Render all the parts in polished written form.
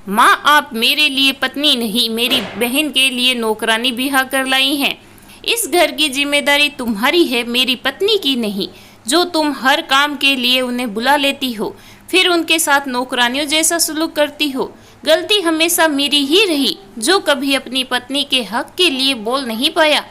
माँ, आप मेरे लिए पत्नी नहीं, मेरी बहन के लिए नौकरानी ब्याह कर लाई हैं। इस घर की जिम्मेदारी तुम्हारी है, मेरी पत्नी की नहीं। जो तुम हर काम के लिए उन्हें बुला लेती हो, फिर उनके साथ नौकरानियों जैसा सलूक करती हो। गलती हमेशा मेरी ही रही, जो कभी अपनी पत्नी के हक के लिए बोल नहीं पाया।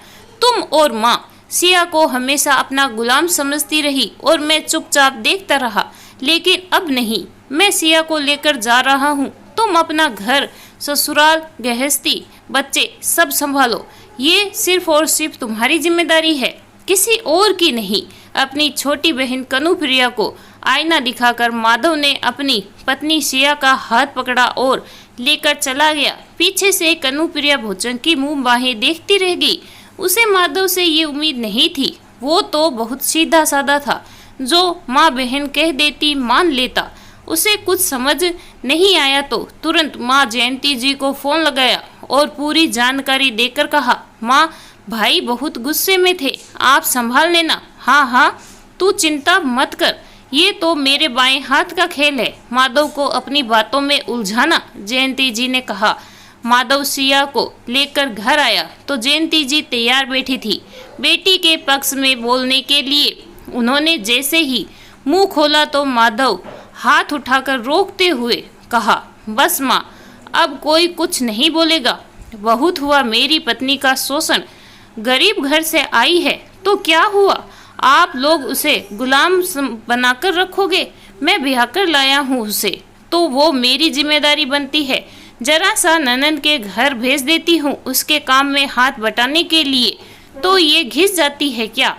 तुम और माँ सिया को हमेशा अपना गुलाम समझती रही और मैं चुपचाप देखता रहा। लेकिन अब नहीं, मैं सिया को लेकर जा रहा हूँ। तुम अपना घर, ससुराल, गृहस्थी, बच्चे सब संभालो। ये सिर्फ और सिर्फ तुम्हारी जिम्मेदारी है, किसी और की नहीं। अपनी छोटी बहन कनुप्रिया को आईना दिखाकर माधव ने अपनी पत्नी सिया का हाथ पकड़ा और लेकर चला गया। पीछे से कनुप्रिया भोजन की मुंह बाहें देखती रह गई। उसे माधव से ये उम्मीद नहीं थी। वो तो बहुत सीधा साधा था, जो माँ बहन कह देती मान लेता। उसे कुछ समझ नहीं आया तो तुरंत माँ जयंती जी को फोन लगाया और पूरी जानकारी देकर कहा, माँ, भाई बहुत गुस्से में थे, आप संभाल लेना। हाँ हाँ, तू चिंता मत कर, ये तो मेरे बाएं हाथ का खेल है, माधव को अपनी बातों में उलझाना, जयंती जी ने कहा। माधव सिया को लेकर घर आया तो जयंती जी तैयार बैठी थी बेटी के पक्ष में बोलने के लिए। उन्होंने जैसे ही मुंह खोला तो माधव हाथ उठाकर रोकते हुए कहा, बस माँ, अब कोई कुछ नहीं बोलेगा। बहुत हुआ मेरी पत्नी का शोषण। गरीब घर से आई है तो क्या हुआ, आप लोग उसे गुलाम बनाकर रखोगे। मैं ब्याह कर लाया हूँ उसे, तो वो मेरी जिम्मेदारी बनती है। जरा सा ननद के घर भेज देती हूँ उसके काम में हाथ बटाने के लिए, तो ये घिस जाती है क्या।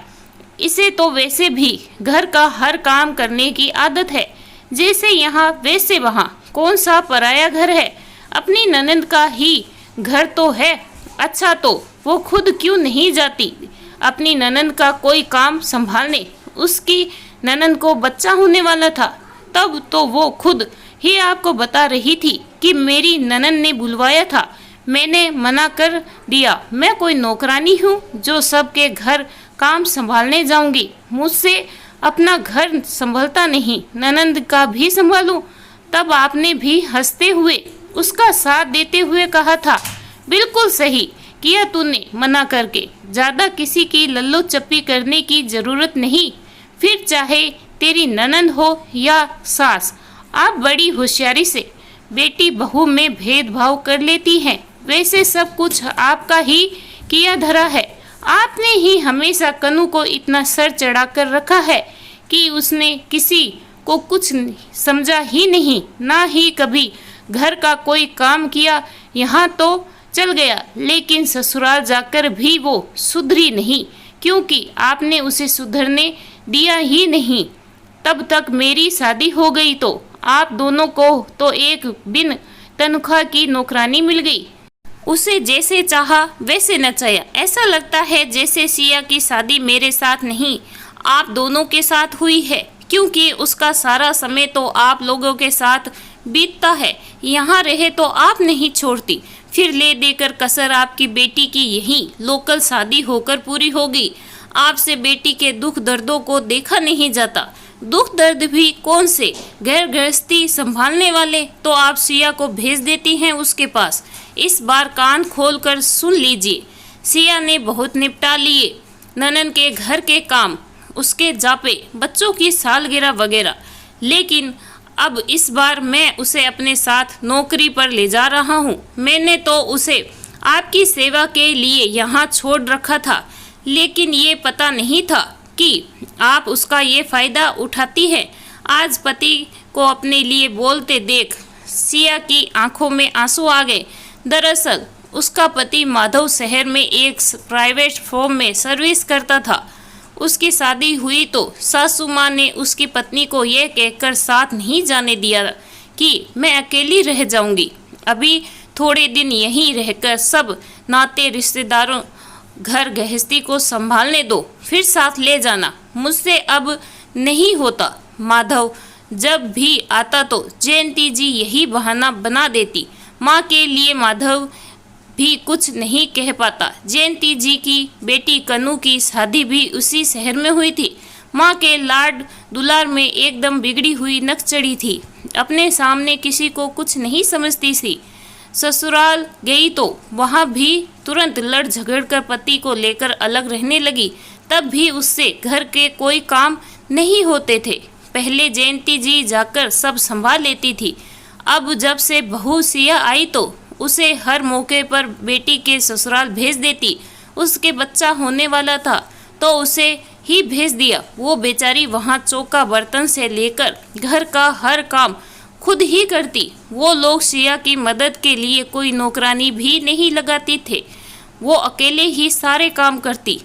इसे तो वैसे भी घर का हर काम करने की आदत है, जैसे यहाँ वैसे वहाँ। कौन सा पराया घर है, अपनी ननद का ही घर तो है। अच्छा, तो वो खुद क्यों नहीं जाती अपनी ननद का कोई काम संभालने। उसकी ननद को बच्चा होने वाला था, तब तो वो खुद ही आपको बता रही थी कि मेरी ननद ने बुलवाया था, मैंने मना कर दिया। मैं कोई नौकरानी हूँ जो सबके घर काम संभालने जाऊंगी। मुझसे अपना घर संभलता नहीं, ननद का भी संभालूं। तब आपने भी हंसते हुए उसका साथ देते हुए कहा था, बिल्कुल सही किया तूने मना करके। ज्यादा किसी की लल्लो चप्पी करने की जरूरत नहीं, फिर चाहे तेरी ननद हो या सास। आप बड़ी होशियारी से बेटी बहू में भेदभाव कर लेती हैं। वैसे सब कुछ आपका ही किया धरा है। आपने ही हमेशा कनु को इतना सर चढ़ा कर रखा है कि उसने किसी को कुछ समझा ही नहीं, ना ही कभी घर का कोई काम किया। यहाँ तो चल गया, लेकिन ससुराल जाकर भी वो सुधरी नहीं, क्योंकि आपने उसे सुधरने दिया ही नहीं। तब तक मेरी शादी हो गई तो आप दोनों को तो एक बिन तनख्वाह की नौकरानी मिल गई। उसे जैसे चाहा वैसे नचाया। ऐसा लगता है जैसे सिया की शादी मेरे साथ नहीं, आप दोनों के साथ हुई है, क्योंकि उसका सारा समय तो आप लोगों के साथ बीतता है। यहाँ रहे तो आप नहीं छोड़ती, फिर ले देकर कसर आपकी बेटी की यही लोकल शादी होकर पूरी होगी। आपसे बेटी के दुख दर्दों को देखा नहीं जाता। दुख दर्द भी कौन से, घर गृहस्थी संभालने वाले तो आप सिया को भेज देती हैं उसके पास। इस बार कान खोलकर सुन लीजिए, सिया ने बहुत निपटा लिए ननन के घर के काम, उसके जापे, बच्चों की सालगिरह वगैरह। लेकिन अब इस बार मैं उसे अपने साथ नौकरी पर ले जा रहा हूँ। मैंने तो उसे आपकी सेवा के लिए यहाँ छोड़ रखा था, लेकिन ये पता नहीं था कि आप उसका ये फायदा उठाती है। आज पति को अपने लिए बोलते देख सिया की आंखों में आंसू आ गए। दरअसल उसका पति माधव शहर में एक प्राइवेट फर्म में सर्विस करता था। उसकी शादी हुई तो सासू माँ ने उसकी पत्नी को यह कहकर साथ नहीं जाने दिया कि मैं अकेली रह जाऊंगी, अभी थोड़े दिन यहीं रहकर सब नाते रिश्तेदारों घर गृहस्थी को संभालने दो, फिर साथ ले जाना। मुझसे अब नहीं होता। माधव जब भी आता तो जयंती जी यही बहाना बना देती। माँ के लिए माधव भी कुछ नहीं कह पाता। जयंती जी की बेटी कनु की शादी भी उसी शहर में हुई थी। माँ के लाड दुलार में एकदम बिगड़ी हुई नक चढ़ी थी। अपने सामने किसी को कुछ नहीं समझती थी। ससुराल गई तो वहाँ भी तुरंत लड़ झगड़ कर पति को लेकर अलग रहने लगी। तब भी उससे घर के कोई काम नहीं होते थे। पहले जयंती जी जाकर सब संभाल लेती थी। अब जब से बहू सिया आई तो उसे हर मौके पर बेटी के ससुराल भेज देती। उसके बच्चा होने वाला था तो उसे ही भेज दिया। वो बेचारी वहाँ चौका बर्तन से लेकर घर का हर काम खुद ही करती। वो लोग सिया की मदद के लिए कोई नौकरानी भी नहीं लगाती थे। वो अकेले ही सारे काम करती।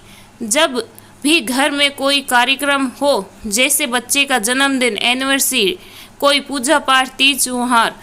जब भी घर में कोई कार्यक्रम हो, जैसे बच्चे का जन्मदिन, एनिवर्सरी, कोई पूजा पाठ, तीज त्योहार,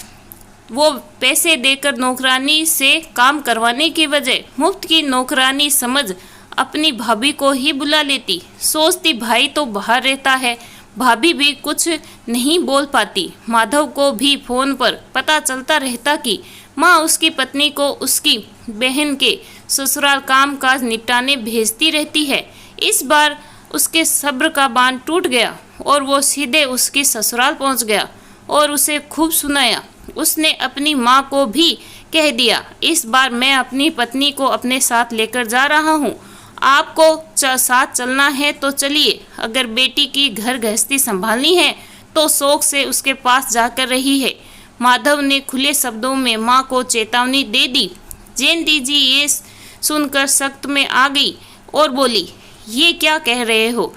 वो पैसे देकर नौकरानी से काम करवाने की बजाय मुफ्त की नौकरानी समझ अपनी भाभी को ही बुला लेती। सोचती भाई तो बाहर रहता है, भाभी भी कुछ नहीं बोल पाती। माधव को भी फोन पर पता चलता रहता कि माँ उसकी पत्नी को उसकी बहन के ससुराल काम काज निपटाने भेजती रहती है। इस बार उसके सब्र का बांध टूट गया और वो सीधे उसके ससुराल पहुंच गया और उसे खूब सुनाया। उसने अपनी माँ को भी कह दिया, इस बार मैं अपनी पत्नी को अपने साथ लेकर जा रहा हूँ। आपको साथ चलना है तो चलिए। अगर बेटी की घर गृहस्थी संभालनी है तो शौक से उसके पास जाकर रही है। माधव ने खुले शब्दों में माँ को चेतावनी दे दी। जयंती जी ये सुनकर सख्त में आ गई और बोली, ये क्या कह रहे हो?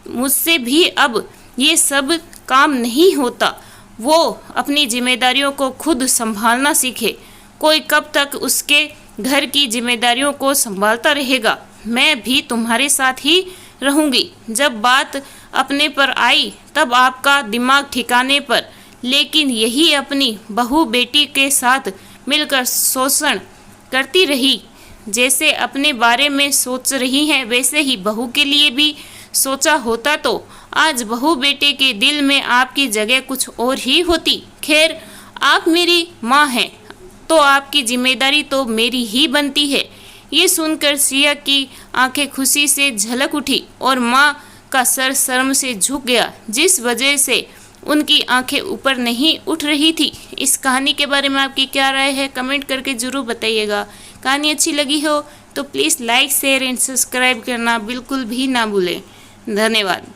मुझसे भी अब ये सब काम नहीं होता। वो अपनी जिम्मेदारियों को खुद संभालना सीखे। कोई कब तक उसके घर की जिम्मेदारियों को संभालता रहेगा? मैं भी तुम्हारे साथ ही रहूंगी। जब बात अपने पर आई तब आपका दिमाग ठिकाने पर, लेकिन यही अपनी बहू बेटी के साथ मिलकर शोषण करती रही। जैसे अपने बारे में सोच रही हैं वैसे ही बहू के लिए भी सोचा होता तो आज बहू बेटे के दिल में आपकी जगह कुछ और ही होती। खैर, आप मेरी माँ हैं तो आपकी जिम्मेदारी तो मेरी ही बनती है। ये सुनकर सिया की आंखें खुशी से झलक उठी और माँ का सर शर्म से झुक गया, जिस वजह से उनकी आंखें ऊपर नहीं उठ रही थी। इस कहानी के बारे में आपकी क्या राय है, कमेंट करके ज़रूर बताइएगा। कहानी अच्छी लगी हो तो please like, share and subscribe करना बिल्कुल भी ना भूलें। धन्यवाद।